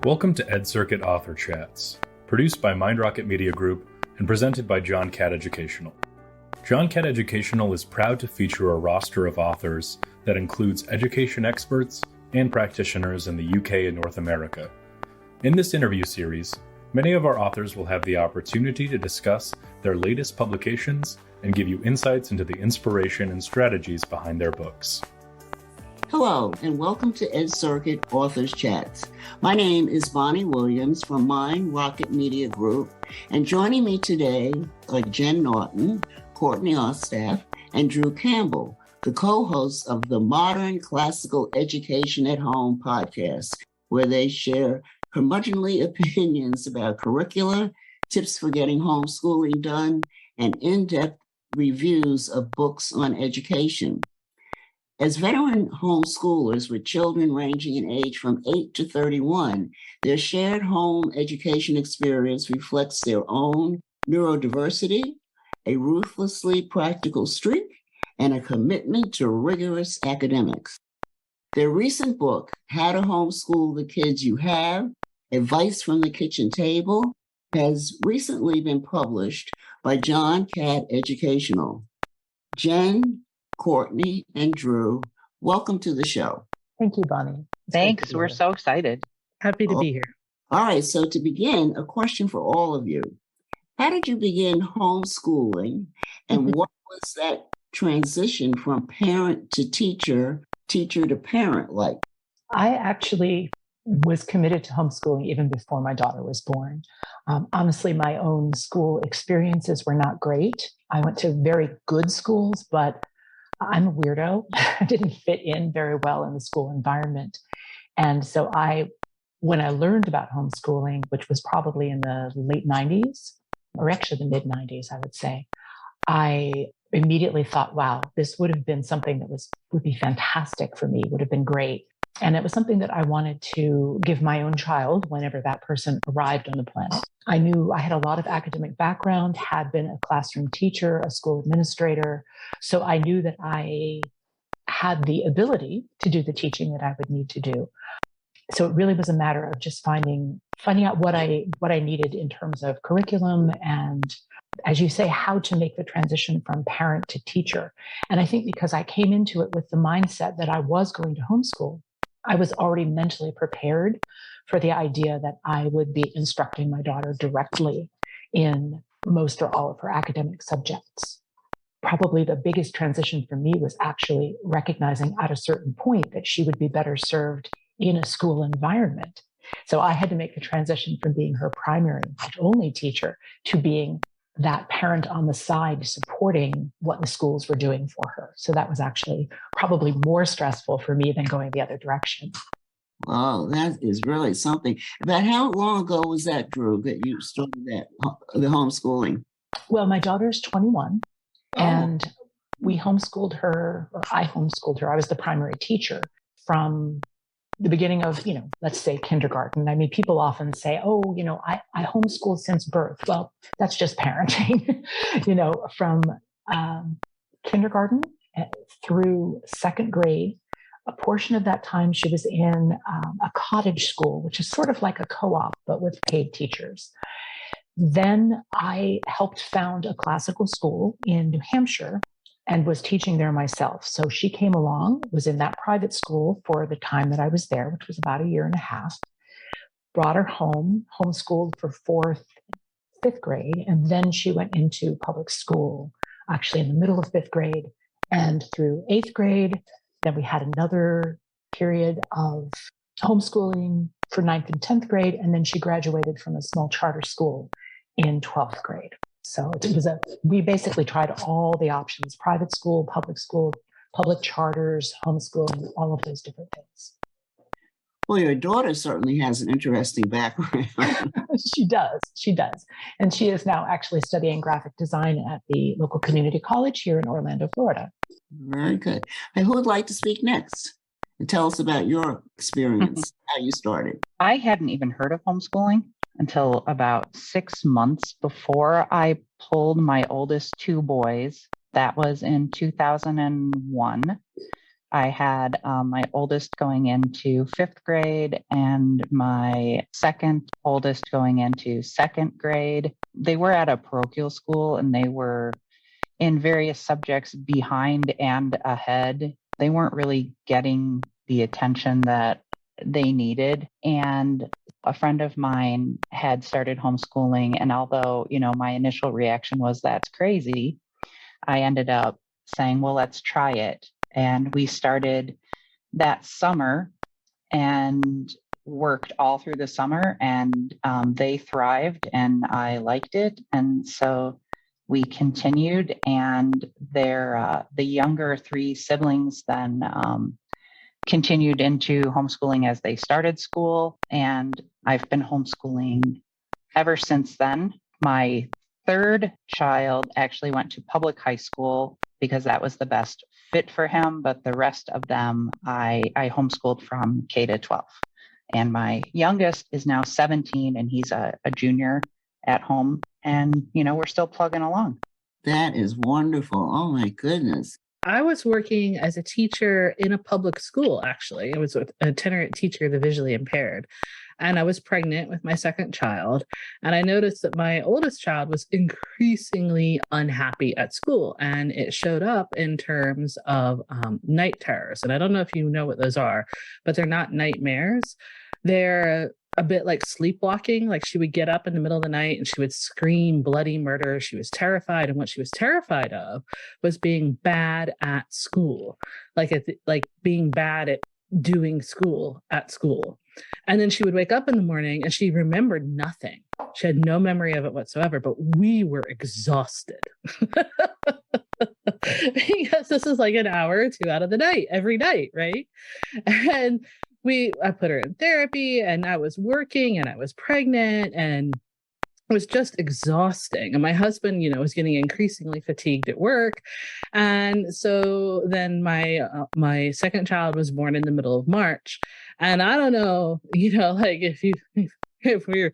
Welcome to Ed Circuit Author Chats, produced by MindRocket Media Group and presented by John Catt Educational. John Catt Educational is proud to feature a roster of authors that includes education experts and practitioners in the UK and North America. In this interview series, many of our authors will have the opportunity to discuss their latest publications and give you insights into the inspiration and strategies behind their books. Hello, and welcome to Ed Circuit Authors Chats. My name is Bonnie Williams from MindRocket Media Group, and joining me today are Jenn Naughton, Courtney Ostaff, and Drew Campbell, the co-hosts of the Modern Classical Education at Home podcast, where they share curmudgeonly opinions about curricula, tips for getting homeschooling done, and in-depth reviews of books on education. As veteran homeschoolers with children ranging in age from 8 to 31, their shared home education experience reflects their own neurodiversity, a ruthlessly practical streak, and a commitment to rigorous academics. Their recent book, How to Homeschool the Kids You Have, Advice from the Kitchen Table, has recently been published by John Catt Educational. Jenn, Courtney, and Drew, welcome to the show. Thank you, Bonnie. Thanks. We're so excited. Happy to be here. All right. So to begin, a question for all of you. How did you begin homeschooling, and what was that transition from parent to teacher to parent like? I actually was committed to homeschooling even before my daughter was born. Honestly, my own school experiences were not great. I went to very good schools, but I'm a weirdo. I didn't fit in very well in the school environment. And so when I learned about homeschooling, which was probably in the late 90s, or actually the mid 90s, I would say, I immediately thought, wow, this would have been something that would be fantastic for me, would have been great. And it was something that I wanted to give my own child whenever that person arrived on the planet. I knew I had a lot of academic background, had been a classroom teacher, a school administrator. So I knew that I had the ability to do the teaching that I would need to do. So it really was a matter of just finding out what I needed in terms of curriculum and, as you say, how to make the transition from parent to teacher. And I think because I came into it with the mindset that I was going to homeschool, I was already mentally prepared for the idea that I would be instructing my daughter directly in most or all of her academic subjects. Probably the biggest transition for me was actually recognizing at a certain point that she would be better served in a school environment. So I had to make the transition from being her primary and only teacher to being that parent on the side supporting what the schools were doing for her. So that was actually probably more stressful for me than going the other direction. Wow, that is really something. About how long ago was that, Drew, that you started the homeschooling? Well, my daughter's 21, and we homeschooled her, or I homeschooled her. I was the primary teacher from the beginning of, let's say kindergarten. I mean, people often say, I homeschooled since birth. Well, that's just parenting, from kindergarten through second grade. A portion of that time she was in a cottage school, which is sort of like a co-op, but with paid teachers. Then I helped found a classical school in New Hampshire and was teaching there myself. So she came along, was in that private school for the time that I was there, which was about a year and a half, brought her home, homeschooled for 4th, 5th grade, and then she went into public school, actually in the middle of 5th grade and through 8th grade. Then we had another period of homeschooling for 9th and 10th grade, and then she graduated from a small charter school in 12th grade. So we basically tried all the options: private school, public charters, homeschooling, all of those different things. Well, your daughter certainly has an interesting background. She does. And she is now actually studying graphic design at the local community college here in Orlando, Florida. Very good. And who would like to speak next and tell us about your experience, how you started? I hadn't even heard of homeschooling until about 6 months before I pulled my oldest 2 boys. That was in 2001. I had my oldest going into fifth grade and my second oldest going into second grade. They were at a parochial school and they were in various subjects behind and ahead. They weren't really getting the attention that they needed. And a friend of mine had started homeschooling. And although, my initial reaction was, that's crazy, I ended up saying, well, let's try it. And we started that summer and worked all through the summer, and they thrived and I liked it. And so we continued, and the younger three siblings then continued into homeschooling as they started school. And I've been homeschooling ever since then. My third child actually went to public high school because that was the best fit for him. But the rest of them, I homeschooled from K to 12. And my youngest is now 17 and he's a junior at home. And, we're still plugging along. That is wonderful. Oh, my goodness. I was working as a teacher in a public school, actually. I was an itinerant teacher of the visually impaired. And I was pregnant with my second child. And I noticed that my oldest child was increasingly unhappy at school. And it showed up in terms of night terrors. And I don't know if you know what those are, but they're not nightmares. They're a bit like sleepwalking. Like she would get up in the middle of the night and she would scream bloody murder. She was terrified. And what she was terrified of was being bad at school, like being bad at doing school at school. And then she would wake up in the morning and she remembered nothing. She had no memory of it whatsoever, but we were exhausted because this is like an hour or two out of the night, every night, right? And I put her in therapy, and I was working and I was pregnant, and it was just exhausting. And my husband, was getting increasingly fatigued at work. And so then my second child was born in the middle of March. And I don't know, like if we're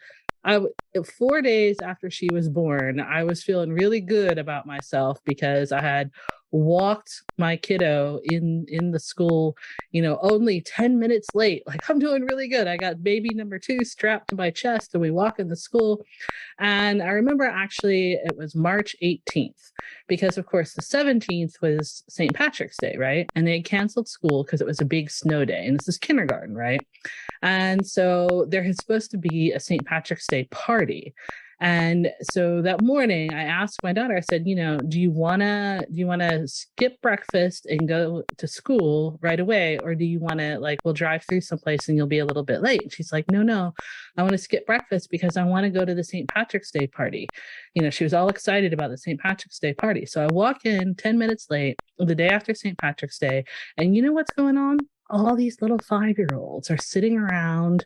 4 days after she was born, I was feeling really good about myself because I had walked my kiddo in the school, only 10 minutes late. Like, I'm doing really good. I got baby number 2 strapped to my chest and we walk in the school. And I remember actually it was March 18th because of course the 17th was St. Patrick's Day, right? And they had canceled school because it was a big snow day. And this is kindergarten, right? And so there is supposed to be a St. Patrick's Day party. And so that morning I asked my daughter, I said, do you want to skip breakfast and go to school right away? Or do you want to, we'll drive through someplace and you'll be a little bit late? And she's like, no, I want to skip breakfast because I want to go to the St. Patrick's Day party. She was all excited about the St. Patrick's Day party. So I walk in 10 minutes late the day after St. Patrick's Day. And you know what's going on? All these little 5-year-olds are sitting around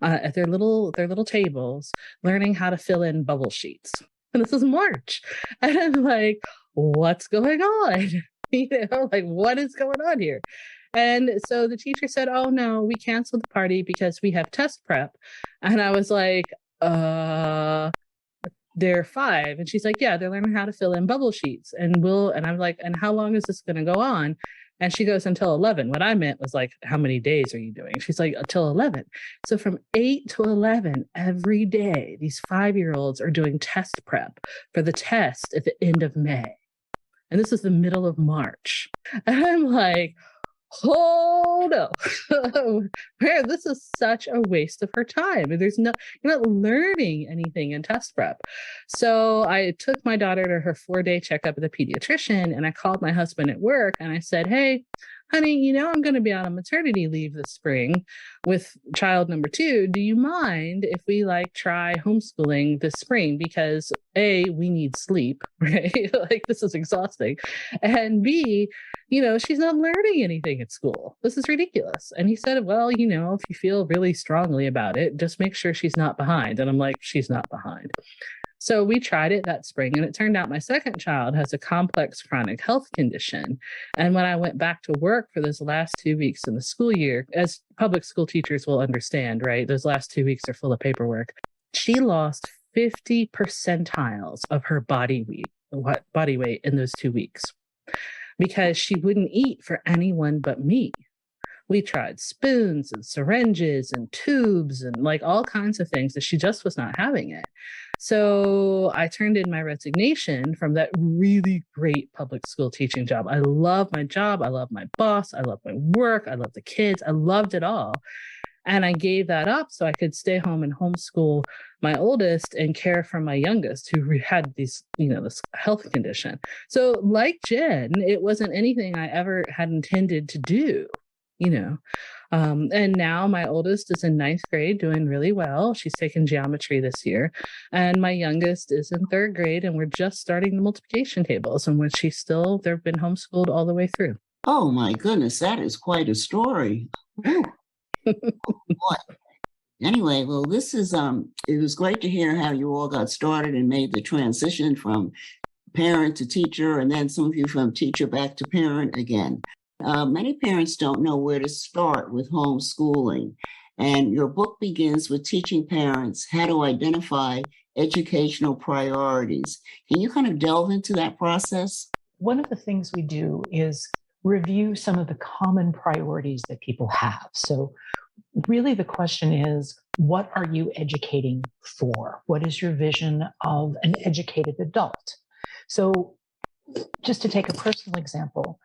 at their little tables, learning how to fill in bubble sheets. And this is March. And I'm like, what's going on? What is going on here? And so the teacher said, oh no, we canceled the party because we have test prep. And I was like, they're 5. And she's like, yeah, they're learning how to fill in bubble sheets. And I'm like, and how long is this going to go on? And she goes, until 11. What I meant was like, how many days are you doing? She's like, until 11. So from 8 to 11 every day, these 5-year-olds are doing test prep for the test at the end of May. And this is the middle of March. And I'm like, oh no, this is such a waste of her time. You're not learning anything in test prep. So I took my daughter to her 4-day checkup at the pediatrician, and I called my husband at work and I said, hey, honey, I'm going to be on a maternity leave this spring with child number 2. Do you mind if we try homeschooling this spring? Because A, we need sleep, right? This is exhausting. And B, she's not learning anything at school. This is ridiculous. And he said, well, if you feel really strongly about it, just make sure she's not behind. And I'm like, she's not behind. So we tried it that spring, and it turned out my second child has a complex chronic health condition. And when I went back to work for those last 2 weeks in the school year, as public school teachers will understand, right? Those last 2 weeks are full of paperwork. She lost 50 percentiles of her body weight in those 2 weeks. because she wouldn't eat for anyone but me. We tried spoons and syringes and tubes and like all kinds of things, that she just was not having it. So I turned in my resignation from that really great public school teaching job. I love my job. I love my boss. I love my work. I love the kids. I loved it all. And I gave that up so I could stay home and homeschool my oldest and care for my youngest, who had these, this health condition. So like Jen, it wasn't anything I ever had intended to do. And now my oldest is in 9th grade doing really well. She's taken geometry this year. And my youngest is in 3rd grade, and we're just starting the multiplication tables, in which they've been homeschooled all the way through. Oh my goodness, that is quite a story. Anyway, well, this is it was great to hear how you all got started and made the transition from parent to teacher, and then some of you from teacher back to parent again. Many parents don't know where to start with homeschooling, and your book begins with teaching parents how to identify educational priorities. Can you kind of delve into that process? One of the things we do is review some of the common priorities that people have. So really the question is, what are you educating for? What is your vision of an educated adult? So just to take a personal example,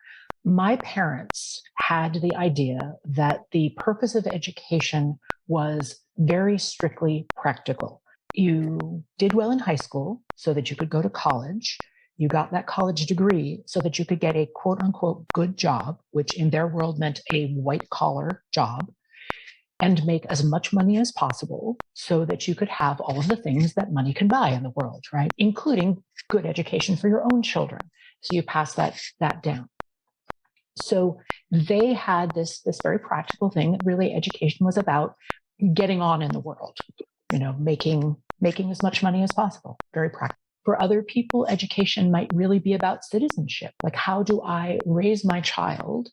my parents had the idea that the purpose of education was very strictly practical. You did well in high school so that you could go to college. You got that college degree so that you could get a quote unquote good job, which in their world meant a white collar job, and make as much money as possible so that you could have all of the things that money can buy in the world, right? Including good education for your own children. So you pass that down. So they had this very practical thing that really education was about getting on in the world, making as much money as possible, very practical. For other people, education might really be about citizenship. Like, how do I raise my child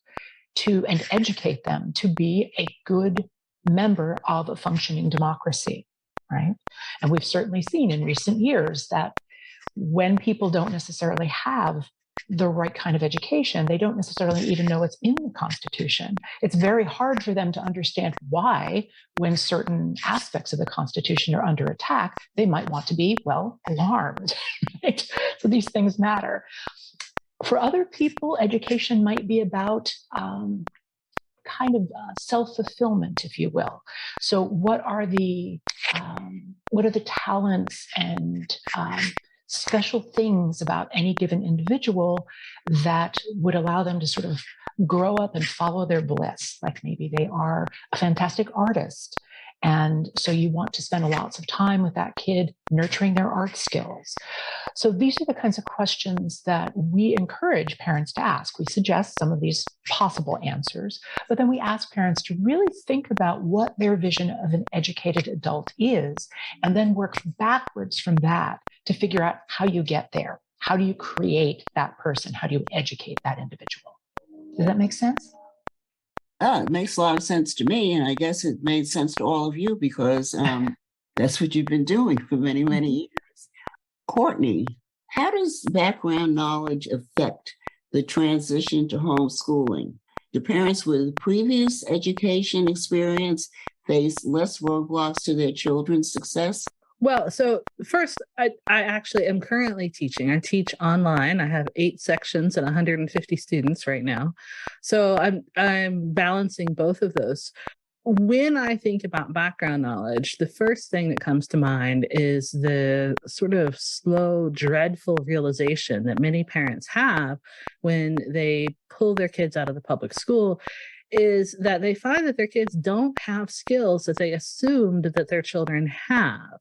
and educate them to be a good member of a functioning democracy, right? And we've certainly seen in recent years that when people don't necessarily have the right kind of education, they don't necessarily even know what's in the Constitution. It's very hard for them to understand why, when certain aspects of the Constitution are under attack, they might want to be, alarmed. Right? So these things matter. For other people, education might be about kind of self-fulfillment, if you will. So what are the talents and special things about any given individual that would allow them to sort of grow up and follow their bliss? Like maybe they are a fantastic artist, and so you want to spend lots of time with that kid nurturing their art skills. So these are the kinds of questions that we encourage parents to ask. We suggest some of these possible answers, but then we ask parents to really think about what their vision of an educated adult is, and then work backwards from that to figure out how you get there. How do you create that person? How do you educate that individual? Does that make sense? It makes a lot of sense to me, and I guess it made sense to all of you because that's what you've been doing for many, many years. Courtney, how does background knowledge affect the transition to homeschooling? Do parents with previous education experience face less roadblocks to their children's success? Well, so first, I actually am currently teaching. I teach online. I have 8 sections and 150 students right now. So I'm balancing both of those. When I think about background knowledge, the first thing that comes to mind is the sort of slow, dreadful realization that many parents have when they pull their kids out of the public school, is that they find that their kids don't have skills that they assumed that their children have.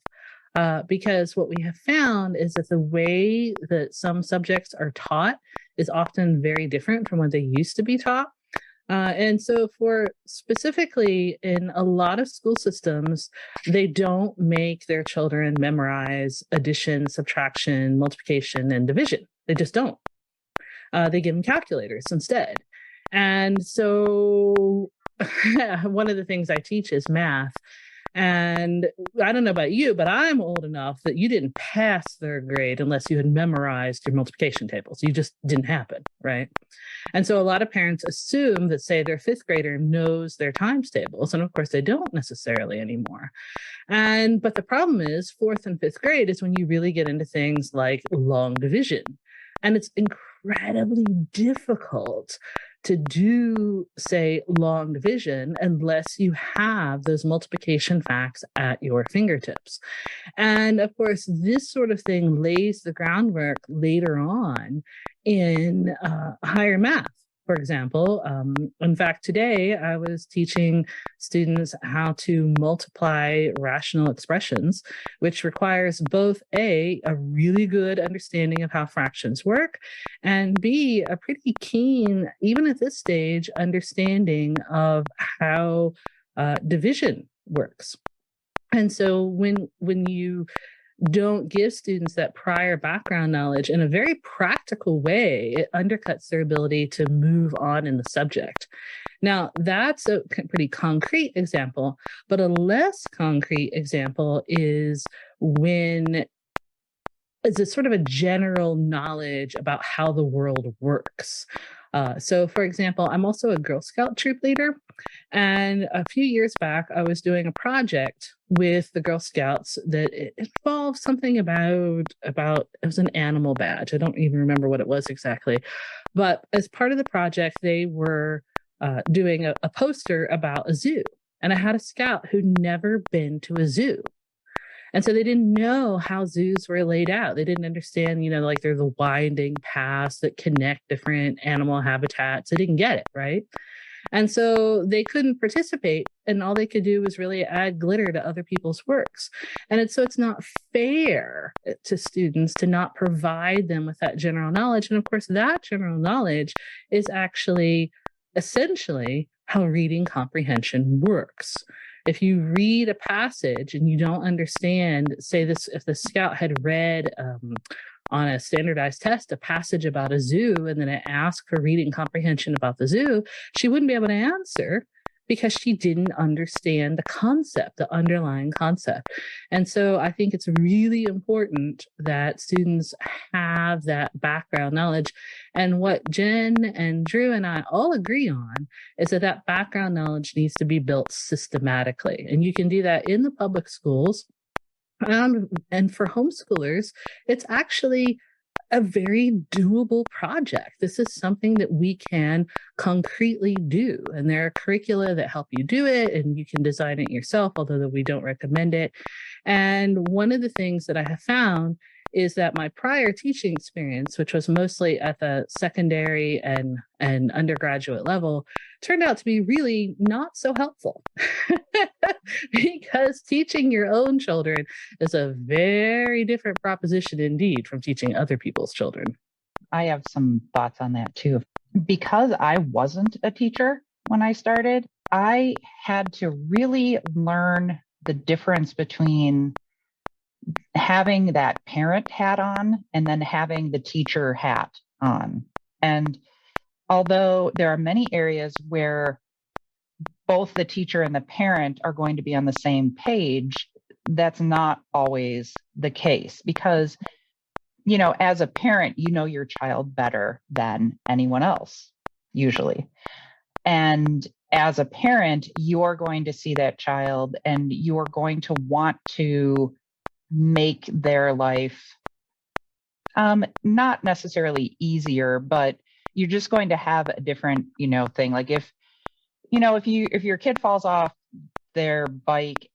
Because what we have found is that the way that some subjects are taught is often very different from what they used to be taught. And so for specifically in a lot of school systems, they don't make their children memorize addition, subtraction, multiplication, and division. They just don't. They give them calculators instead. And so one of the things I teach is math. And I don't know about you, but I'm old enough that you didn't pass third grade unless you had memorized your multiplication tables. You just didn't happen, right? And so a lot of parents assume that, say, their fifth grader knows their times tables. And of course, they don't necessarily anymore. But the problem is, fourth and fifth grade is when you really get into things like long division. And it's incredibly difficult to do, say, long division unless you have those multiplication facts at your fingertips. And of course, this sort of thing lays the groundwork later on in higher math. For example, in fact, today I was teaching students how to multiply rational expressions, which requires both a really good understanding of how fractions work, and B, a pretty keen, even at this stage, understanding of how division works. And so when you don't give students that prior background knowledge in a very practical way, it undercuts their ability to move on in the subject. Now, that's a pretty concrete example, but a less concrete example is when it's a sort of a general knowledge about how the world works. So, for example, I'm also a Girl Scout troop leader. And a few years back, I was doing a project with the Girl Scouts that involved something about it was an animal badge. I don't even remember what it was exactly. But as part of the project, they were doing a poster about a zoo. And I had a scout who'd never been to a zoo. And so they didn't know how zoos were laid out. They didn't understand, like they're the winding paths that connect different animal habitats. They didn't get it, right? And so they couldn't participate, and all they could do was really add glitter to other people's works. And it's not fair to students to not provide them with that general knowledge. And of course, that general knowledge is actually essentially how reading comprehension works. If you read a passage and you don't understand, say this, if the scout had read on a standardized test a passage about a zoo, and then it asked for reading comprehension about the zoo, she wouldn't be able to answer because she didn't understand the concept, the underlying concept. And so I think it's really important that students have that background knowledge. And what Jen and Drew and I all agree on is that background knowledge needs to be built systematically. And you can do that in the public schools. And for homeschoolers, it's actually a very doable project. This is something that we can concretely do. And there are curricula that help you do it, and you can design it yourself, although we don't recommend it. And one of the things that I have found is that my prior teaching experience, which was mostly at the secondary and undergraduate level, turned out to be really not so helpful because teaching your own children is a very different proposition indeed from teaching other people's children. I have some thoughts on that too. Because I wasn't a teacher when I started, I had to really learn the difference between having that parent hat on and then having the teacher hat on. And although there are many areas where both the teacher and the parent are going to be on the same page, that's not always the case because, as a parent, you know your child better than anyone else, usually. And as a parent, you're going to see that child and you're going to want to make their life not necessarily easier, but you're just going to have a different, thing. Like if your kid falls off their bike,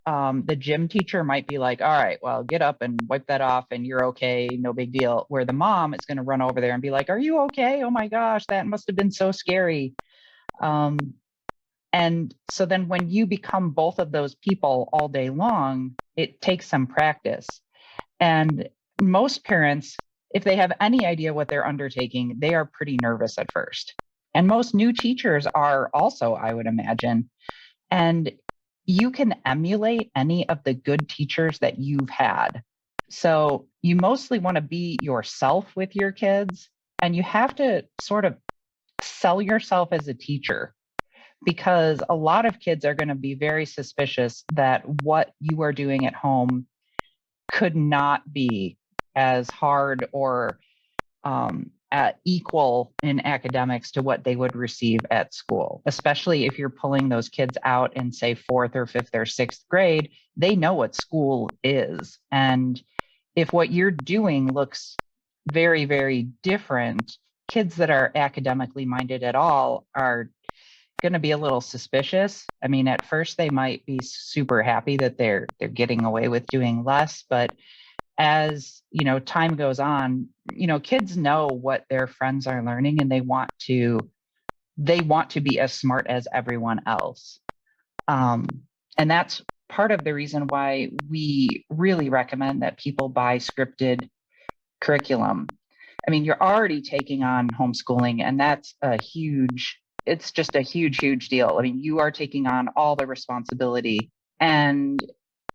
the gym teacher might be like, all right, well, get up and wipe that off and you're okay, no big deal. Where the mom is going to run over there and be like, are you okay? Oh my gosh, that must have been so scary. And so then when you become both of those people all day long, it takes some practice. And most parents, if they have any idea what they're undertaking, they are pretty nervous at first. And most new teachers are also, I would imagine. And you can emulate any of the good teachers that you've had. So you mostly want to be yourself with your kids, and you have to sort of sell yourself as a teacher. because a lot of kids are going to be very suspicious that what you are doing at home could not be as hard or equal in academics to what they would receive at school, especially if you're pulling those kids out in, say, 4th or 5th or 6th grade. They know what school is. And if what you're doing looks very, very different, kids that are academically minded at all are going to be a little suspicious. I mean, at first they might be super happy that they're getting away with doing less, but as time goes on, kids know what their friends are learning, and they want to be as smart as everyone else. And that's part of the reason why we really recommend that people buy scripted curriculum. I mean, you're already taking on homeschooling, and that's it's just a huge, huge deal. I mean, you are taking on all the responsibility, and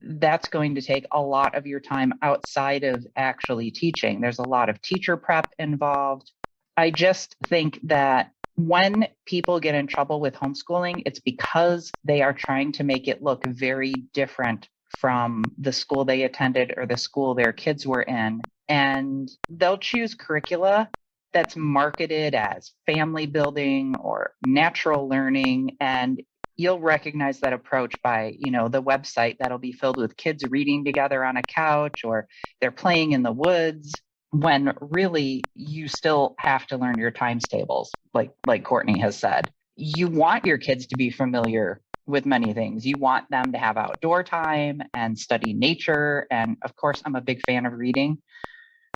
that's going to take a lot of your time outside of actually teaching. There's a lot of teacher prep involved. I just think that when people get in trouble with homeschooling, it's because they are trying to make it look very different from the school they attended or the school their kids were in. And they'll choose curricula that's marketed as family building or natural learning. And you'll recognize that approach by, the website that'll be filled with kids reading together on a couch, or they're playing in the woods, when really you still have to learn your times tables, like Courtney has said. You want your kids to be familiar with many things. You want them to have outdoor time and study nature. And of course, I'm a big fan of reading,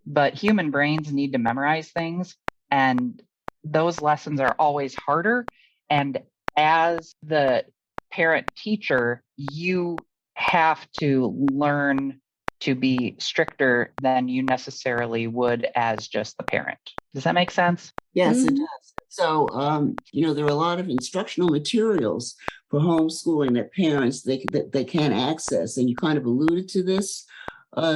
but human brains need to memorize things. And those lessons are always harder. And as the parent teacher, you have to learn to be stricter than you necessarily would as just the parent. Does that make sense? Yes, it does. So, there are a lot of instructional materials for homeschooling that parents they can access, and you kind of alluded to this,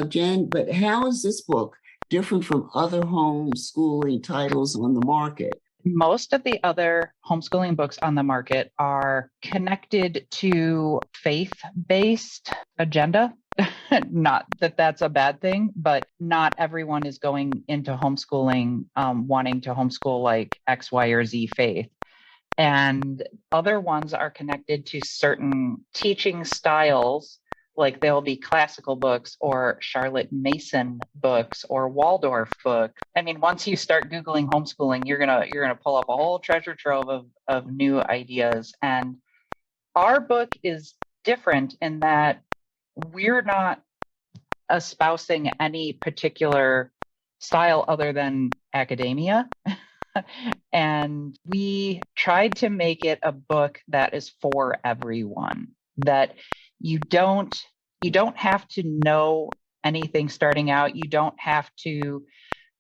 Jen. But how is this book different from other homeschooling titles on the market? Most of the other homeschooling books on the market are connected to faith-based agenda. Not that that's a bad thing, but not everyone is going into homeschooling wanting to homeschool like X, Y, or Z faith. And other ones are connected to certain teaching styles, like there'll be classical books or Charlotte Mason books or Waldorf book. I mean, once you start Googling homeschooling, you're gonna pull up a whole treasure trove of new ideas. And our book is different in that we're not espousing any particular style other than academia. And we tried to make it a book that is for everyone, that you don't have to know anything starting out. You don't have to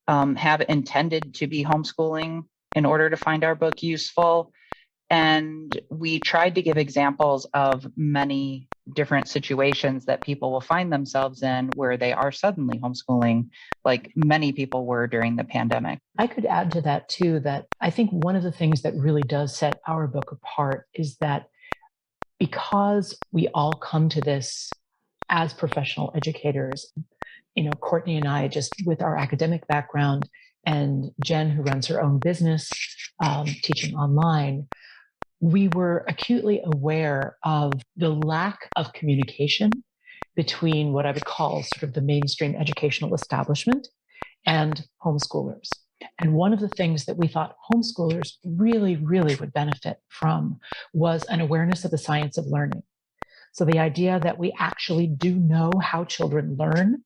have intended to be homeschooling in order to find our book useful. And we tried to give examples of many different situations that people will find themselves in where they are suddenly homeschooling, like many people were during the pandemic. I could add to that too, that I think one of the things that really does set our book apart is that because we all come to this as professional educators, Courtney and I, just with our academic background, and Jen, who runs her own business, teaching online, we were acutely aware of the lack of communication between what I would call sort of the mainstream educational establishment and homeschoolers. And one of the things that we thought homeschoolers really, really would benefit from was an awareness of the science of learning. So the idea that we actually do know how children learn,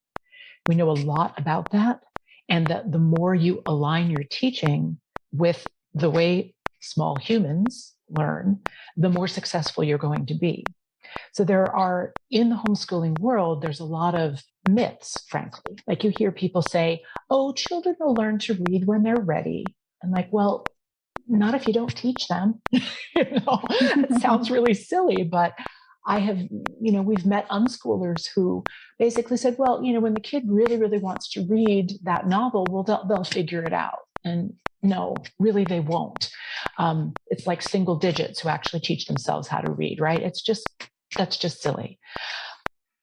we know a lot about that, and that the more you align your teaching with the way small humans learn, the more successful you're going to be. So in the homeschooling world, there's a lot of myths, frankly. Like you hear people say, oh, children will learn to read when they're ready. I'm like, well, not if you don't teach them. It sounds really silly, but we've met unschoolers who basically said, well, when the kid really, really wants to read that novel, well, they'll figure it out. And no, really, they won't. It's like single digits who actually teach themselves how to read, right? That's just silly.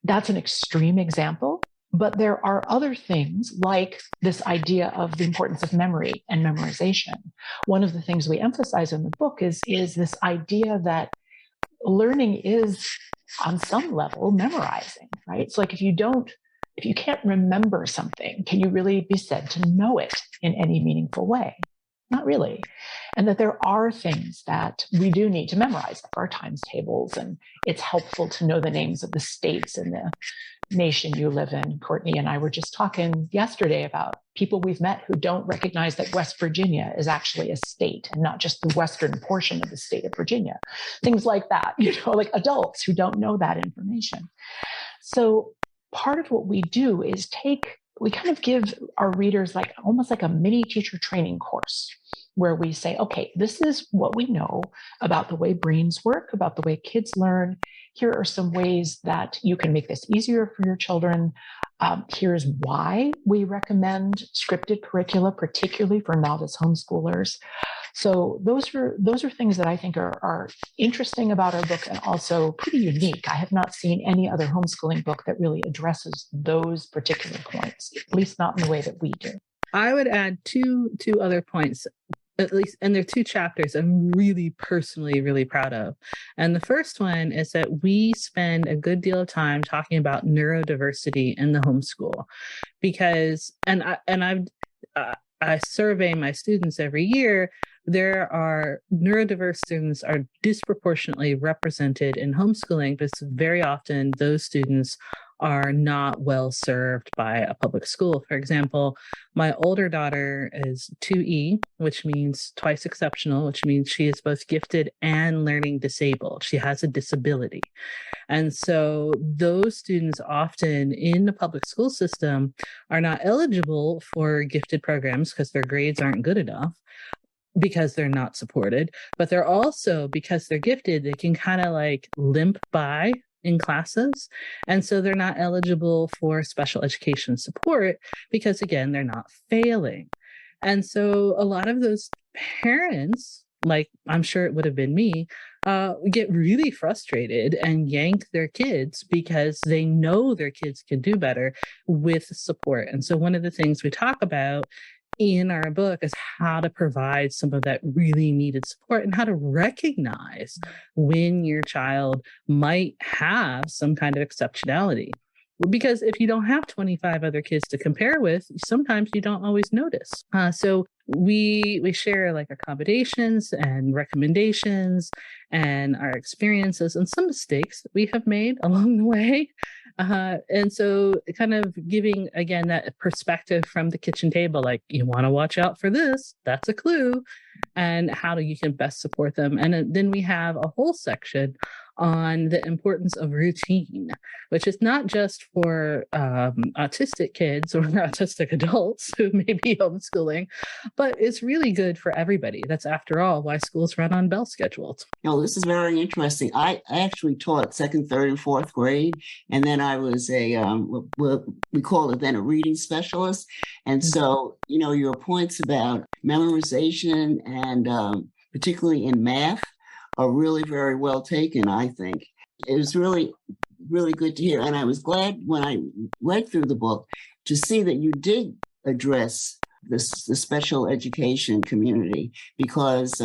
That's an extreme example, but there are other things like this idea of the importance of memory and memorization. One of the things we emphasize in the book is this idea that learning is on some level memorizing, right? So like if you can't remember something, can you really be said to know it in any meaningful way? Not really. And that there are things that we do need to memorize, like our times tables, and it's helpful to know the names of the states in the nation you live in. Courtney and I were just talking yesterday about people we've met who don't recognize that West Virginia is actually a state and not just the western portion of the state of Virginia. Things like that, like adults who don't know that information. So part of what we do is we kind of give our readers almost like a mini teacher training course where we say, okay, this is what we know about the way brains work, about the way kids learn. Here are some ways that you can make this easier for your children. Here's why we recommend scripted curricula, particularly for novice homeschoolers. So those are things that I think are interesting about our book and also pretty unique. I have not seen any other homeschooling book that really addresses those particular points, at least not in the way that we do. I would add two other points, at least, and they're two chapters I'm really personally really proud of. And the first one is that we spend a good deal of time talking about neurodiversity in the homeschool, because I survey my students every year. There are neurodiverse students are disproportionately represented in homeschooling, because very often those students are not well served by a public school. For example, my older daughter is 2E, which means twice exceptional, which means she is both gifted and learning disabled. She has a disability. And so those students often in the public school system are not eligible for gifted programs because their grades aren't good enough, because they're not supported, but they're also, because they're gifted, they can kind of limp by in classes. And so they're not eligible for special education support because, again, they're not failing. And so a lot of those parents, I'm sure it would have been me, get really frustrated and yank their kids because they know their kids can do better with support. And so one of the things we talk about in our book is how to provide some of that really needed support and how to recognize when your child might have some kind of exceptionality. Because if you don't have 25 other kids to compare with, sometimes you don't always notice. So we share accommodations and recommendations and our experiences and some mistakes that we have made along the way. And so kind of giving, again, that perspective from the kitchen table, you want to watch out for this, that's a clue, and how you can best support them. And then we have a whole section on the importance of routine, which is not just for autistic kids or autistic adults who may be homeschooling, but it's really good for everybody. That's, after all, why schools run on bell schedules. This is very interesting. I actually taught second, third, and fourth grade, and then I was we called it then a reading specialist. And so, your points about memorization and particularly in math are really very well taken, I think. It was really, really good to hear. And I was glad when I read through the book to see that you did address the special education community, because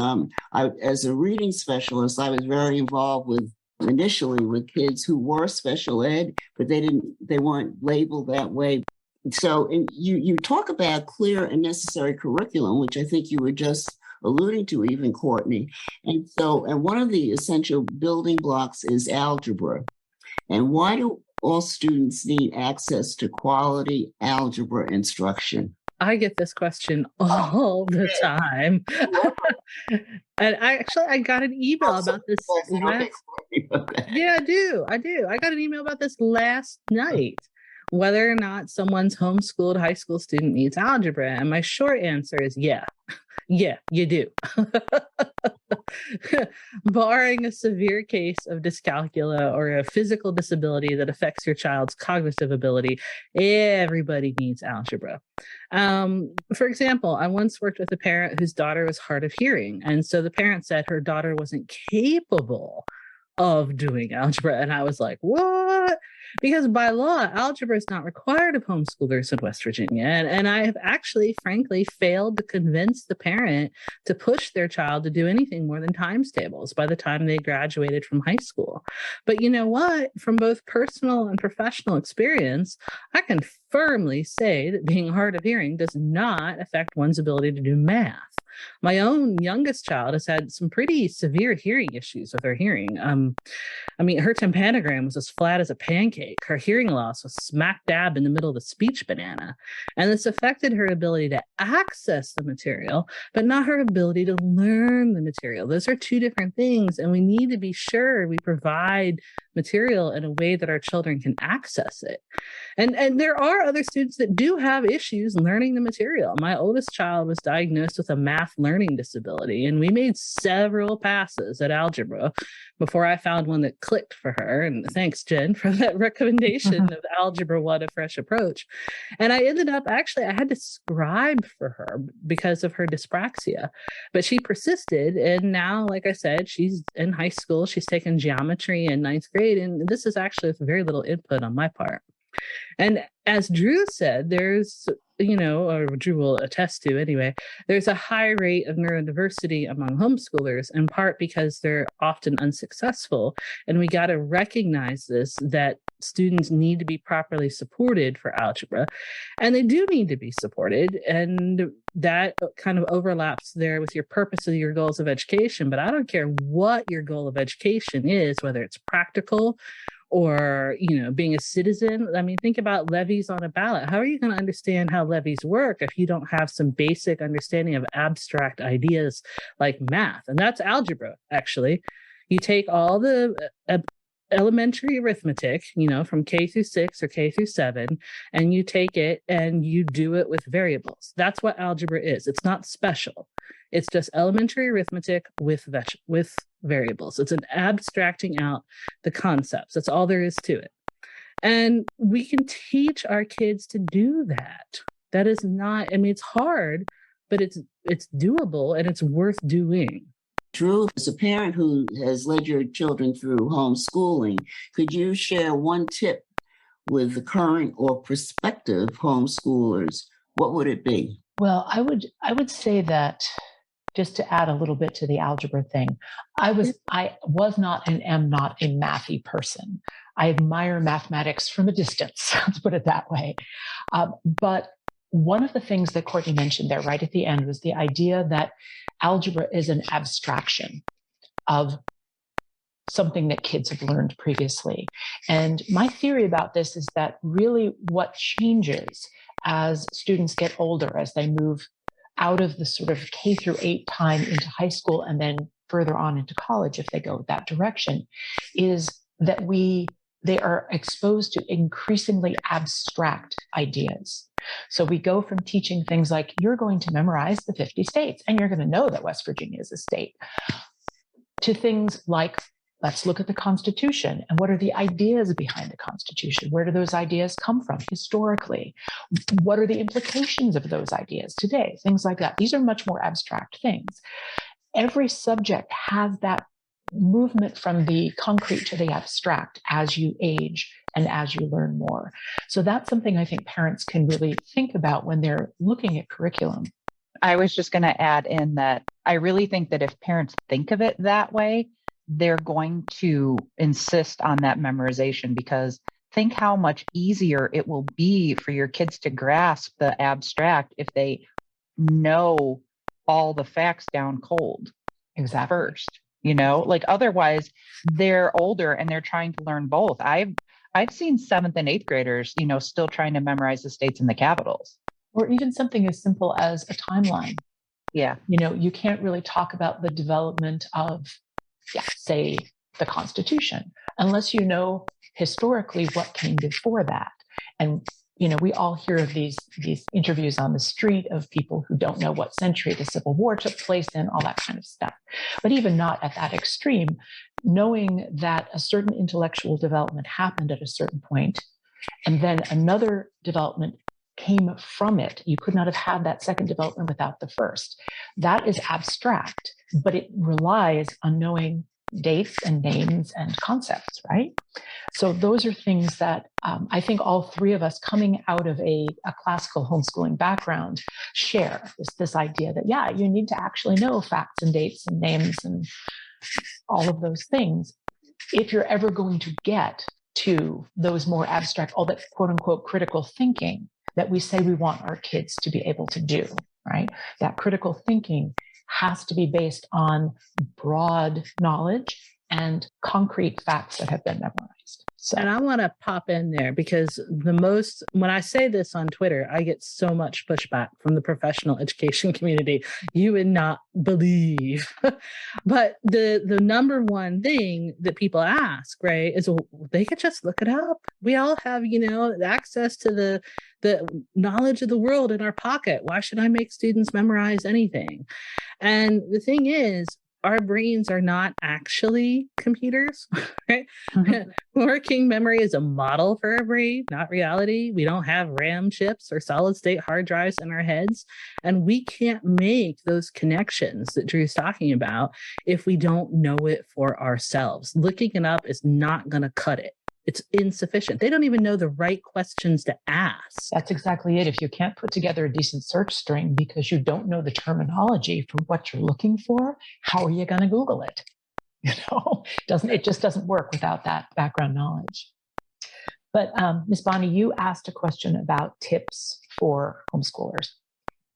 as a reading specialist, I was very involved initially with kids who were special ed, but they weren't labeled that way. So you talk about clear and necessary curriculum, which I think you were just alluding to, even, Courtney. And one of the essential building blocks is algebra. And why do all students need access to quality algebra instruction? I get this question all the time. And I got an email about this. Yeah, I do. I got an email about this last night, whether or not someone's homeschooled high school student needs algebra? And my short answer is yeah. Yeah, you do. Barring a severe case of dyscalculia or a physical disability that affects your child's cognitive ability, everybody needs algebra. For example, I once worked with a parent whose daughter was hard of hearing. And so the parent said her daughter wasn't capable of doing algebra. And I was like, what? Because by law, algebra is not required of homeschoolers in West Virginia. And I have actually, frankly, failed to convince the parent to push their child to do anything more than times tables by the time they graduated from high school. But you know what? From both personal and professional experience, I can firmly say that being hard of hearing does not affect one's ability to do math. My own youngest child has had some pretty severe hearing issues with her hearing. Her tympanogram was as flat as a pancake. Her hearing loss was smack dab in the middle of the speech banana. And this affected her ability to access the material, but not her ability to learn the material. Those are two different things. And we need to be sure we provide material in a way that our children can access it. And there are other students that do have issues learning the material. My oldest child was diagnosed with a math learning disability, and we made several passes at algebra before I found one that clicked for her. And thanks, Jen, for that recommendation of Algebra 1, A Fresh Approach. And I ended up, I had to scribe for her because of her dyspraxia, but she persisted. And now, like I said, she's in high school. She's taken geometry in 9th grade. And this is actually with very little input on my part. And as Drew said, there's, or Drew will attest to anyway, there's a high rate of neurodiversity among homeschoolers, in part because they're often unsuccessful. And we got to recognize this, that students need to be properly supported for algebra. And they do need to be supported. And that kind of overlaps there with your purpose of your goals of education. But I don't care what your goal of education is, whether it's practical or, being a citizen. I mean, think about levies on a ballot. How are you going to understand how levies work if you don't have some basic understanding of abstract ideas like math? And that's algebra, actually. You take all the elementary arithmetic, from K through 6 or K through 7, and you take it and you do it with variables. That's what algebra is. It's not special. It's just elementary arithmetic with variables. It's an abstracting out the concepts. That's all there is to it. And we can teach our kids to do that. That is not, it's hard, but it's doable and it's worth doing. Drew, as a parent who has led your children through homeschooling, could you share one tip with the current or prospective homeschoolers? What would it be? Well, I would say that, just to add a little bit to the algebra thing, I was not and am not a mathy person. I admire mathematics from a distance, let's put it that way. But one of the things that Courtney mentioned there right at the end was the idea that algebra is an abstraction of something that kids have learned previously. And my theory about this is that really what changes as students get older, as they move out of the sort of K through 8 time into high school and then further on into college, if they go that direction, is that they are exposed to increasingly abstract ideas. So we go from teaching things like, you're going to memorize the 50 states and you're going to know that West Virginia is a state, to things like, let's look at the Constitution and what are the ideas behind the Constitution? Where do those ideas come from historically? What are the implications of those ideas today? Things like that. These are much more abstract things. Every subject has that movement from the concrete to the abstract as you age and as you learn more. So that's something I think parents can really think about when they're looking at curriculum. I was just going to add in that I really think that if parents think of it that way, they're going to insist on that memorization, because think how much easier it will be for your kids to grasp the abstract if they know all the facts down cold. Exactly. First. Otherwise they're older and they're trying to learn both. I've seen 7th and 8th graders, still trying to memorize the states and the capitals. Or even something as simple as a timeline. Yeah. You can't really talk about the development of, say, the Constitution, unless you know historically what came before that. And we all hear of these interviews on the street of people who don't know what century the Civil War took place in, all that kind of stuff. But even not at that extreme, knowing that a certain intellectual development happened at a certain point, and then another development came from it. You could not have had that second development without the first. That is abstract, but it relies on knowing dates and names and concepts, right? So those are things that I think all three of us coming out of a classical homeschooling background share this idea that, yeah, you need to actually know facts and dates and names and all of those things if you're ever going to get to those more abstract, all that quote unquote critical thinking that we say we want our kids to be able to do, right? That critical thinking has to be based on broad knowledge and concrete facts that have been memorized. So. And I want to pop in there because when I say this on Twitter, I get so much pushback from the professional education community. You would not believe. But the number one thing that people ask, right, is, well, they could just look it up. We all have, access to the knowledge of the world in our pocket. Why should I make students memorize anything? And the thing is, our brains are not actually computers, right? Mm-hmm. Working memory is a model for our brain, not reality. We don't have RAM chips or solid state hard drives in our heads. And we can't make those connections that Drew's talking about if we don't know it for ourselves. Looking it up is not going to cut it. It's insufficient. They don't even know the right questions to ask. That's exactly it. If you can't put together a decent search string because you don't know the terminology for what you're looking for, how are you going to Google it? It just doesn't work without that background knowledge. But Ms. Bonnie, you asked a question about tips for homeschoolers.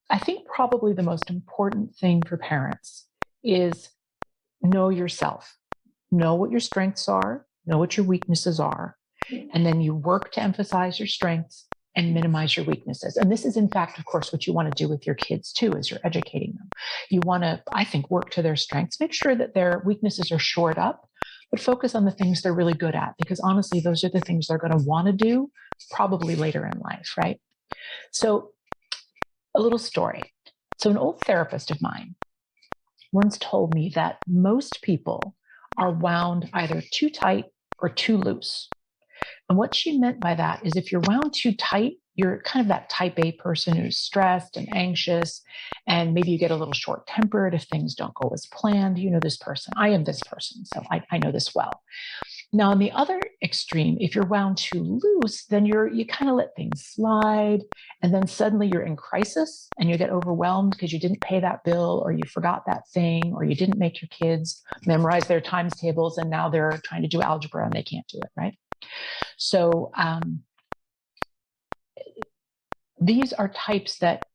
I think probably the most important thing for parents is know yourself. Know what your strengths are. Know what your weaknesses are, and then you work to emphasize your strengths and minimize your weaknesses. And this is, in fact, of course, what you want to do with your kids, too, as you're educating them. You want to, I think, work to their strengths, make sure that their weaknesses are shored up, but focus on the things they're really good at, because honestly, those are the things they're going to want to do probably later in life, right? So a little story. So an old therapist of mine once told me that most people are wound either too tight or too loose. And what she meant by that is if you're wound too tight, you're kind of that type A person who's stressed and anxious, and maybe you get a little short-tempered if things don't go as planned. You know this person. I am this person, so I know this well. Now, on the other extreme, if you're wound too loose, then you kind of let things slide, and then suddenly you're in crisis and you get overwhelmed because you didn't pay that bill, or you forgot that thing, or you didn't make your kids memorize their times tables, and now they're trying to do algebra and they can't do it, right? So these are types that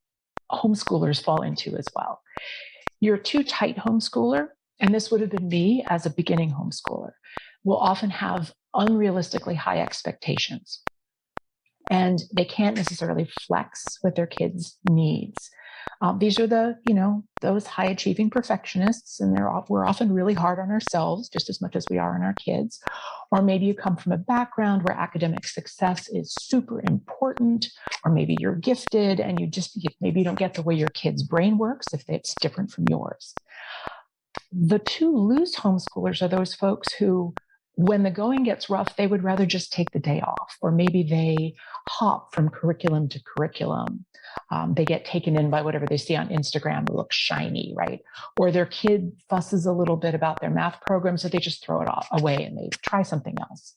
homeschoolers fall into as well. You're a too tight homeschooler, and this would have been me as a beginning homeschooler, will often have unrealistically high expectations, and they can't necessarily flex with their kids' needs. These are those high achieving perfectionists, and we're often really hard on ourselves just as much as we are on our kids. Or maybe you come from a background where academic success is super important, or maybe you're gifted and maybe you don't get the way your kid's brain works if it's different from yours. The too loose homeschoolers are those folks who, when the going gets rough, they would rather just take the day off, or maybe they hop from curriculum to curriculum. They get taken in by whatever they see on Instagram that looks shiny, right? Or their kid fusses a little bit about their math program, so they just throw it away and they try something else.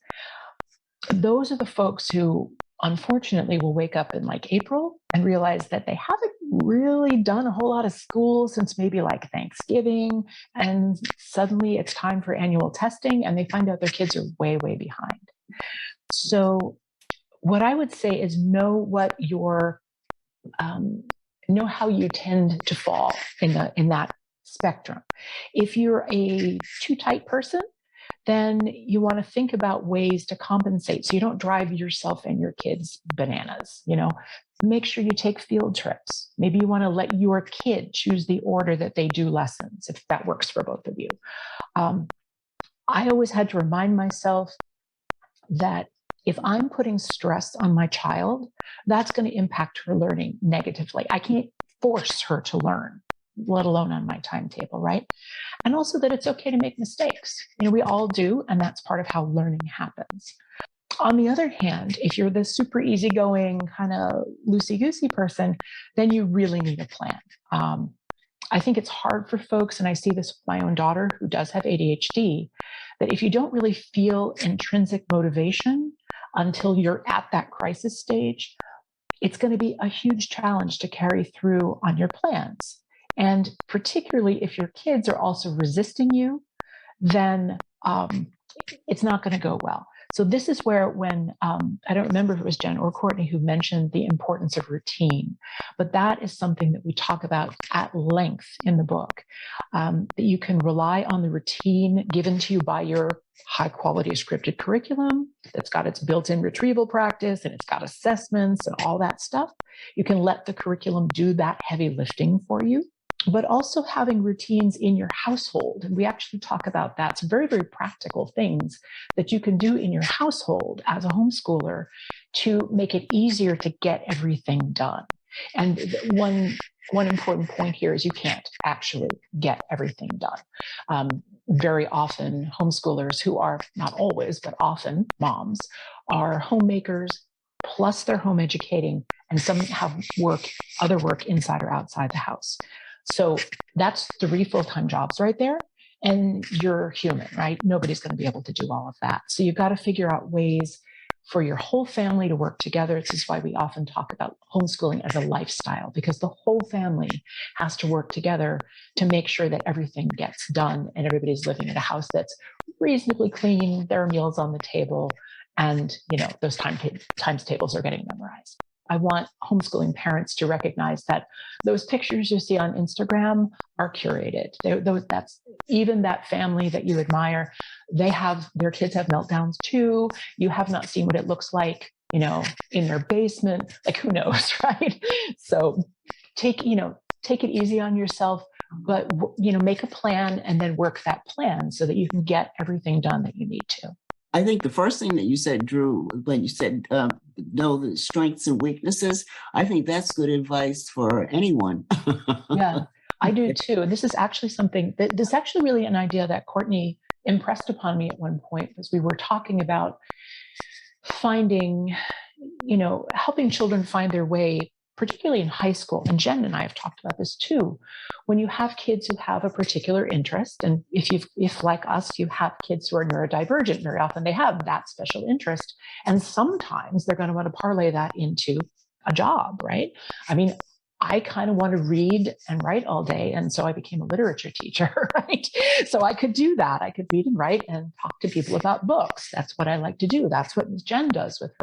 Those are the folks who, unfortunately, will wake up in like April and realize that they haven't really done a whole lot of school since maybe like Thanksgiving, and suddenly it's time for annual testing and they find out their kids are way, way behind. So what I would say is know how you tend to fall in that spectrum. If you're a too tight person, then you want to think about ways to compensate so you don't drive yourself and your kids bananas. Make sure you take field trips. Maybe you want to let your kid choose the order that they do lessons, if that works for both of you. I always had to remind myself that If I'm putting stress on my child, that's going to impact her learning negatively. I can't force her to learn, let alone on my timetable, right? And also that it's okay to make mistakes. We all do, and that's part of how learning happens. On the other hand, if you're the super easygoing, kind of loosey-goosey person, then you really need a plan. I think it's hard for folks, and I see this with my own daughter who does have ADHD, that if you don't really feel intrinsic motivation until you're at that crisis stage, it's going to be a huge challenge to carry through on your plans. And particularly if your kids are also resisting you, then it's not going to go well. So this is where when, I don't remember if it was Jenn or Courtney who mentioned the importance of routine, but that is something that we talk about at length in the book, that you can rely on the routine given to you by your high quality scripted curriculum that's got its built-in retrieval practice and it's got assessments and all that stuff. You can let the curriculum do that heavy lifting for you. But also having routines in your household. And we actually talk about that. Some very, very practical things that you can do in your household as a homeschooler to make it easier to get everything done. And one important point here is you can't actually get everything done. Very often homeschoolers who are, not always, but often moms, are homemakers, plus they're home educating, and some have other work inside or outside the house. So that's 3 full-time jobs right there. And you're human, right? Nobody's going to be able to do all of that. So you've got to figure out ways for your whole family to work together. This is why we often talk about homeschooling as a lifestyle, because the whole family has to work together to make sure that everything gets done and everybody's living in a house that's reasonably clean, there are meals on the table, and those times tables are getting memorized. I want homeschooling parents to recognize that those pictures you see on Instagram are curated. That's even that family that you admire. Their kids have meltdowns too. You have not seen what it looks like, in their basement. Like, who knows, right? So take it easy on yourself, but make a plan and then work that plan so that you can get everything done that you need to. I think the first thing that you said, Drew, when you said know the strengths and weaknesses, I think that's good advice for anyone. Yeah, I do too. And this is actually really an idea that Courtney impressed upon me at one point, as we were talking about finding, helping children find their way, particularly in high school. And Jenn and I have talked about this too. When you have kids who have a particular interest, and if like us, you have kids who are neurodivergent, very often they have that special interest. And sometimes they're going to want to parlay that into a job, right? I mean, I kind of want to read and write all day. And so I became a literature teacher, right? So I could do that. I could read and write and talk to people about books. That's what I like to do. That's what Ms. Jenn does with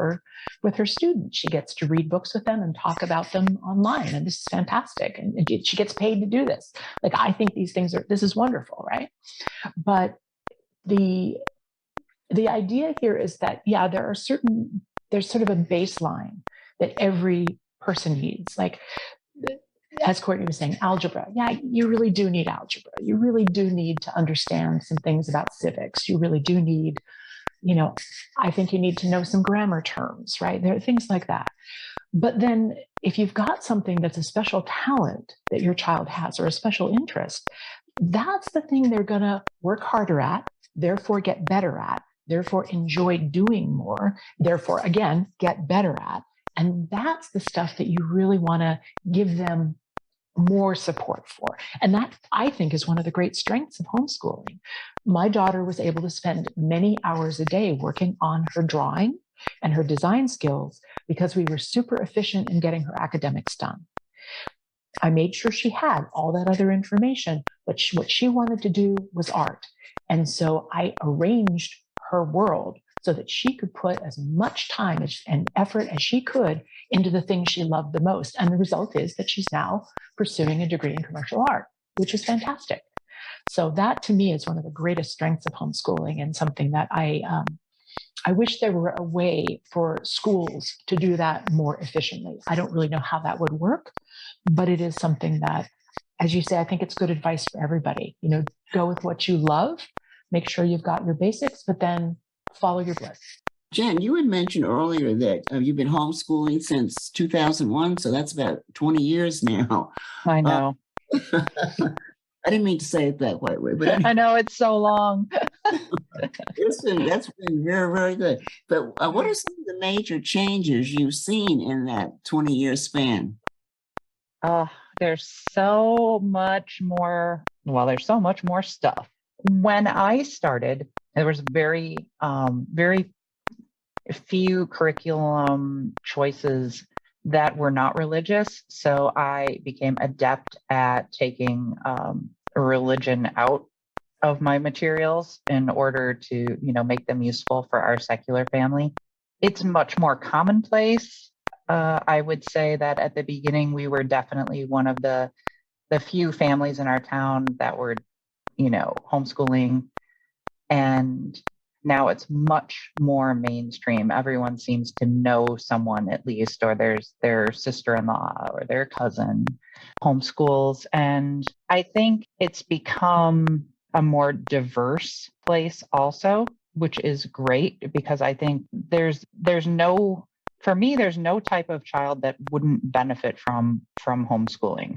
her students. She gets to read books with them and talk about them online. And this is fantastic. And she gets paid to do this. Like, I think this is wonderful, right? But the idea here is that, there's sort of a baseline that every person needs. Like, as Courtney was saying, algebra. Yeah, you really do need algebra. You really do need to understand some things about civics. You really do need, I think you need to know some grammar terms, right? There are things like that. But then if you've got something that's a special talent that your child has or a special interest, that's the thing they're going to work harder at, therefore get better at, therefore enjoy doing more, therefore, again, get better at. And that's the stuff that you really want to give them more support for. And that, I think, is one of the great strengths of homeschooling. My daughter was able to spend many hours a day working on her drawing and her design skills because we were super efficient in getting her academics done. I made sure she had all that other information, but what she wanted to do was art. And so I arranged her world so that she could put as much time and effort as she could into the things she loved the most. And the result is that she's now pursuing a degree in commercial art, which is fantastic. So that, to me, is one of the greatest strengths of homeschooling, and something that I wish there were a way for schools to do that more efficiently. I don't really know how that would work, but it is something that, as you say, I think it's good advice for everybody. Go with what you love, make sure you've got your basics, but then follow your bliss. Jen, you had mentioned earlier that you've been homeschooling since 2001, so that's about 20 years now. I Uh, know. I didn't mean to say it that way, but anyway, I know it's so long. that's been very, very good. But what are some of the major changes you've seen in that 20-year span? Uh, there's so much more. Well, there's so much more stuff. When I started, there was very few curriculum choices that were not religious. So I became adept at taking religion out of my materials in order to, make them useful for our secular family. It's much more commonplace. I would say that at the beginning, we were definitely one of the few families in our town that were, homeschooling, and now it's much more mainstream. Everyone seems to know someone at least, or there's their sister-in-law or their cousin homeschools. And I think it's become a more diverse place also, which is great because I think there's no for me, there's no type of child that wouldn't benefit from homeschooling.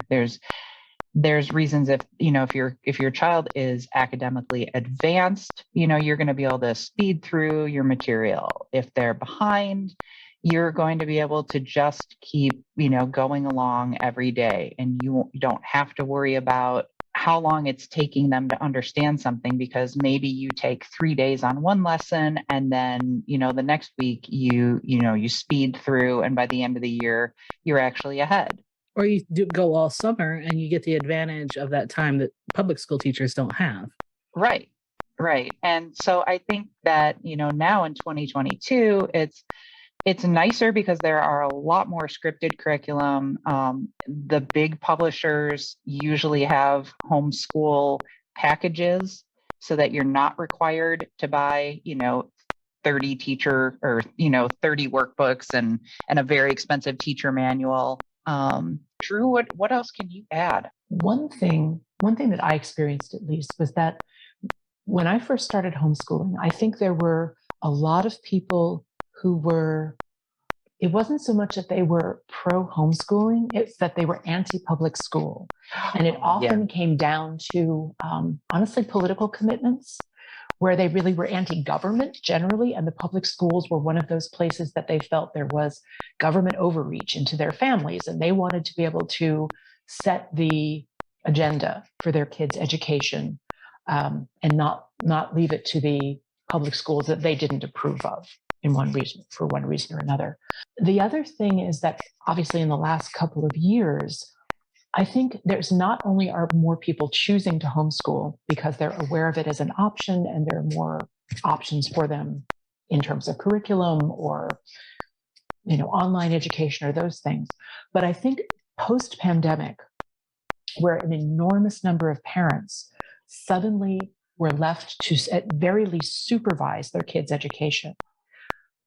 There's reasons if your child is academically advanced, you're going to be able to speed through your material. If they're behind, you're going to be able to just keep going along every day, and you don't have to worry about how long it's taking them to understand something, because maybe you take 3 days on one lesson, and then the next week you speed through, and by the end of the year you're actually ahead. Or you do go all summer and you get the advantage of that time that public school teachers don't have. Right. Right. And so I think that, now in 2022, it's nicer because there are a lot more scripted curriculum. The big publishers usually have homeschool packages so that you're not required to buy, 30 teacher or, 30 workbooks and a very expensive teacher manual. Drew, what else can you add? One thing that I experienced at least was that when I first started homeschooling, I think there were a lot of people who were, it wasn't so much that they were pro homeschooling, it's that they were anti-public school. And it often came down to, honestly, political commitments, where they really were anti-government generally, and the public schools were one of those places that they felt there was government overreach into their families, and they wanted to be able to set the agenda for their kids' education, and not leave it to the public schools that they didn't approve of for one reason or another. The other thing is that obviously in the last couple of years, I think there's not only are more people choosing to homeschool because they're aware of it as an option, and there are more options for them in terms of curriculum or, online education or those things. But I think post-pandemic, where an enormous number of parents suddenly were left to, at very least, supervise their kids' education,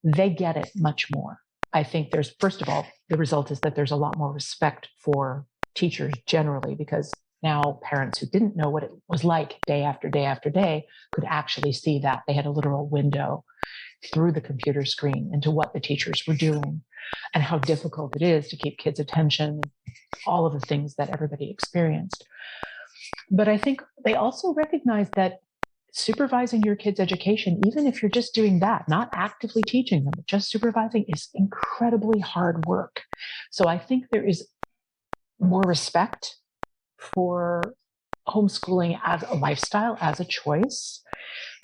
they get it much more. I think there's, first of all, the result is that there's a lot more respect for teachers generally, because now parents who didn't know what it was like day after day after day could actually see that. They had a literal window through the computer screen into what the teachers were doing and how difficult it is to keep kids' attention, all of the things that everybody experienced. But I think they also recognize that supervising your kids' education, even if you're just doing that, not actively teaching them, but just supervising, is incredibly hard work. So I think there is more respect for homeschooling as a lifestyle, as a choice,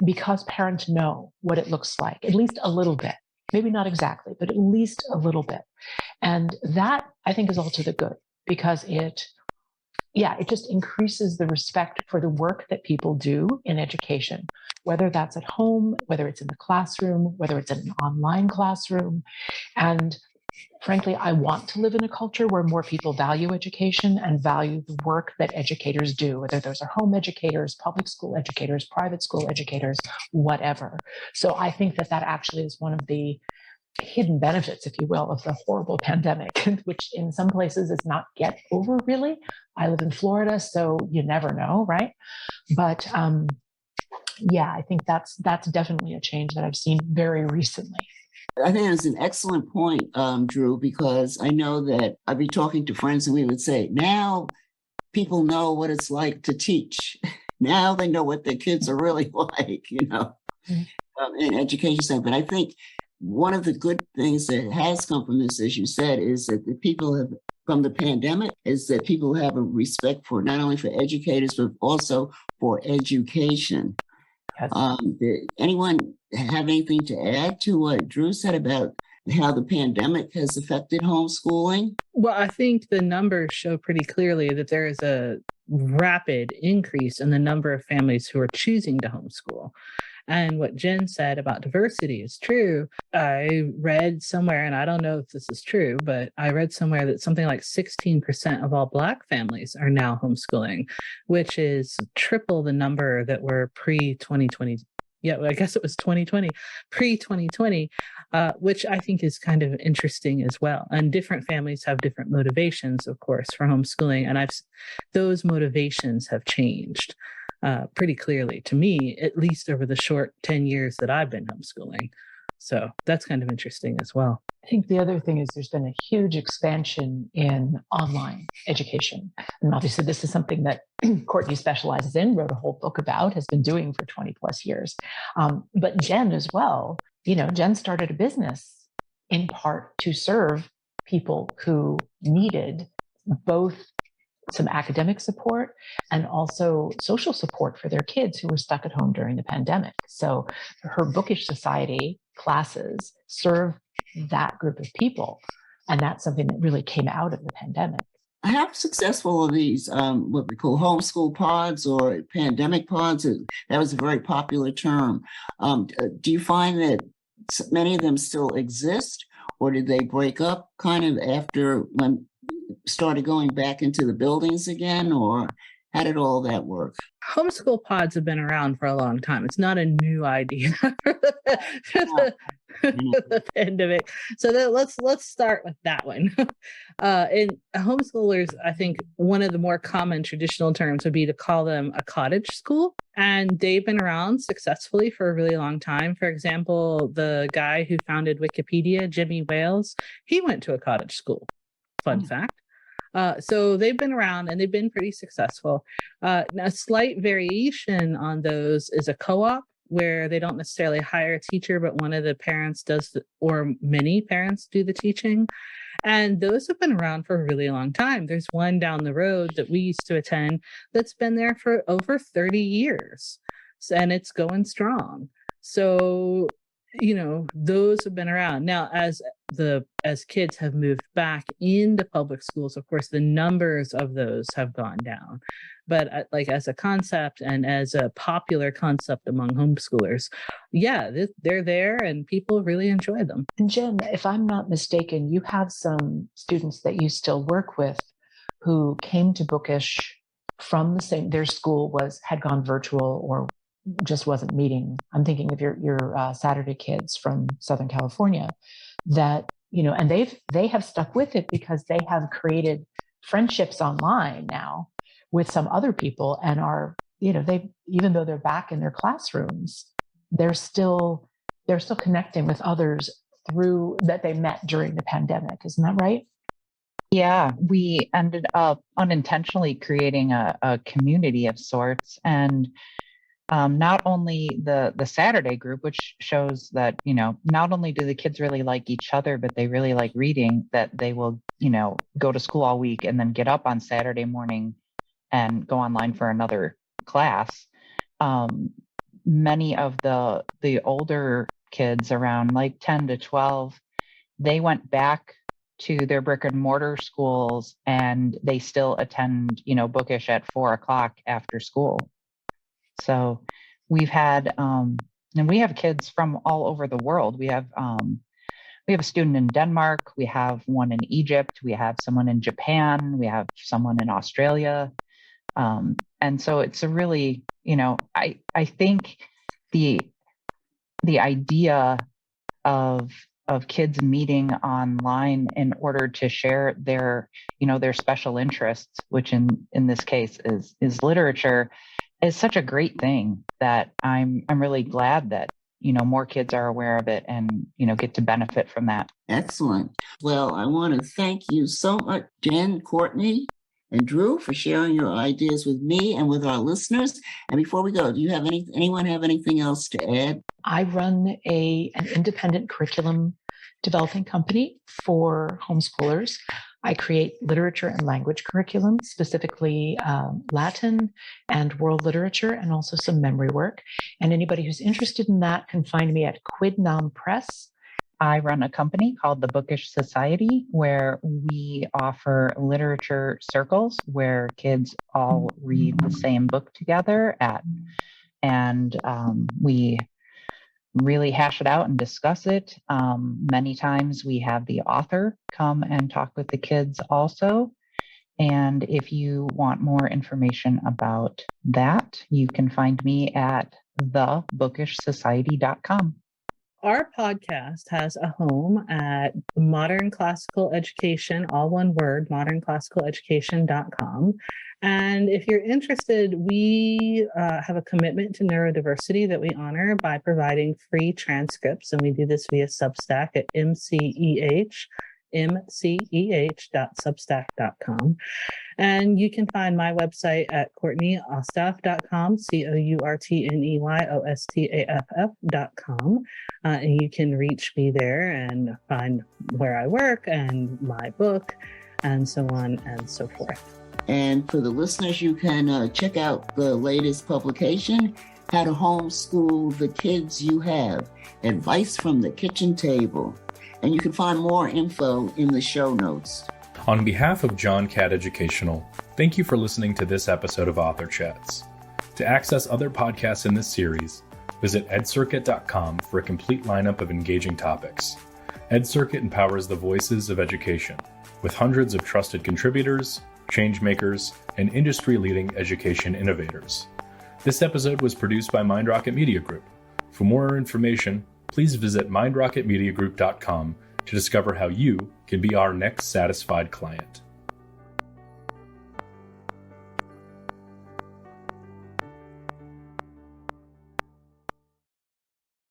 because parents know what it looks like, at least a little bit. Maybe not exactly, but at least a little bit. And that, I think, is all to the good, because it just increases the respect for the work that people do in education, whether that's at home, whether it's in the classroom, whether it's in an online classroom. And frankly, I want to live in a culture where more people value education and value the work that educators do, whether those are home educators, public school educators, private school educators, whatever. So I think that actually is one of the hidden benefits, if you will, of the horrible pandemic, which in some places is not yet over, really. I live in Florida, so you never know, right? But Yeah, I think that's definitely a change that I've seen very recently. I think it's an excellent point, Drew, because I know that I'd be talking to friends and we would say, now people know what it's like to teach. Now they know what their kids are really like, in education side. But I think one of the good things that has come from this, as you said, is that the people have, from the pandemic, is that people have a respect for not only for educators, but also for education. Yes. Anyone have anything to add to what Drew said about how the pandemic has affected homeschooling? Well, I think the numbers show pretty clearly that there is a rapid increase in the number of families who are choosing to homeschool. And what Jenn said about diversity is true. I read somewhere, and I don't know if this is true, but I read somewhere that something like 16% of all Black families are now homeschooling, which is triple the number that were pre-2020. Yeah, I guess it was 2020, pre-2020, which I think is kind of interesting as well. And different families have different motivations, of course, for homeschooling. And those motivations have changed pretty clearly to me, at least over the short 10 years that I've been homeschooling. So that's kind of interesting as well. I think the other thing is there's been a huge expansion in online education. And obviously this is something that Courtney specializes in, wrote a whole book about, has been doing for 20 plus years. But Jenn as well, Jenn started a business in part to serve people who needed both some academic support and also social support for their kids who were stuck at home during the pandemic. So her Bookish Society classes serve that group of people. And that's something that really came out of the pandemic. How successful are these, what we call homeschool pods or pandemic pods? That was a very popular term. Do you find that many of them still exist, or did they break up kind of after when started going back into the buildings again, or how did all that work? Homeschool pods have been around for a long time. It's not a new idea for the pandemic. So let's start with that one. In homeschoolers, I think one of the more common traditional terms would be to call them a cottage school. And they've been around successfully for a really long time. For example, the guy who founded Wikipedia, Jimmy Wales, he went to a cottage school. Fun fact. So they've been around and they've been pretty successful. A slight variation on those is a co-op where they don't necessarily hire a teacher, but one of the parents does, or many parents do the teaching. And those have been around for a really long time. There's one down the road that we used to attend that's been there for over 30 years, and it's going strong. So, those have been around. Now, as kids have moved back into public schools, of course, the numbers of those have gone down. But as a concept and as a popular concept among homeschoolers, yeah, they're there and people really enjoy them. And Jenn, if I'm not mistaken, you have some students that you still work with who came to Bookish from their school had gone virtual or just wasn't meeting. I'm thinking of your Saturday kids from Southern California that, and they have stuck with it because they have created friendships online now with some other people and are, even though they're back in their classrooms, they're still connecting with others through that they met during the pandemic. Isn't that right? Yeah, we ended up unintentionally creating a community of sorts. And not only the Saturday group, which shows that, not only do the kids really like each other, but they really like reading, that they will, go to school all week and then get up on Saturday morning and go online for another class. Many of the older kids around like 10 to 12, they went back to their brick and mortar schools and they still attend, Bookish at 4:00 after school. So we've had, and we have kids from all over the world. We have a student in Denmark. We have one in Egypt. We have someone in Japan. We have someone in Australia. And so it's a really, I think the idea of kids meeting online in order to share their special interests, which in this case is literature, is such a great thing that I'm really glad that, more kids are aware of it and, get to benefit from that. Excellent. Well, I want to thank you so much, Jenn, Courtney, and Drew, for sharing your ideas with me and with our listeners. And before we go, do you have anyone have anything else to add? I run an independent curriculum developing company for homeschoolers. I create literature and language curriculum, specifically Latin and world literature, and also some memory work. And anybody who's interested in that can find me at Quidnam Press. I run a company called the Bookish Society, where we offer literature circles where kids all read the same book together and we really hash it out and discuss it. Many times we have the author come and talk with the kids also. And if you want more information about that, you can find me at thebookishsociety.com. Our podcast has a home at Modern Classical Education, all one word, modernclassicaleducation.com. And if you're interested, we have a commitment to neurodiversity that we honor by providing free transcripts. And we do this via Substack at mceh.substack.com. And you can find my website at CourtneyOstaff.com, CourtneyOstaff.com. And you can reach me there and find where I work and my book and so on and so forth. And for the listeners, you can check out the latest publication, How to Homeschool the Kids You Have, Advice from the Kitchen Table. And you can find more info in the show notes. On behalf of John Catt Educational, thank you for listening to this episode of Author Chats. To access other podcasts in this series, visit edcircuit.com for a complete lineup of engaging topics. EdCircuit empowers the voices of education with hundreds of trusted contributors, changemakers, and industry-leading education innovators. This episode was produced by MindRocket Media Group. For more information, please visit mindrocketmediagroup.com to discover how you can be our next satisfied client.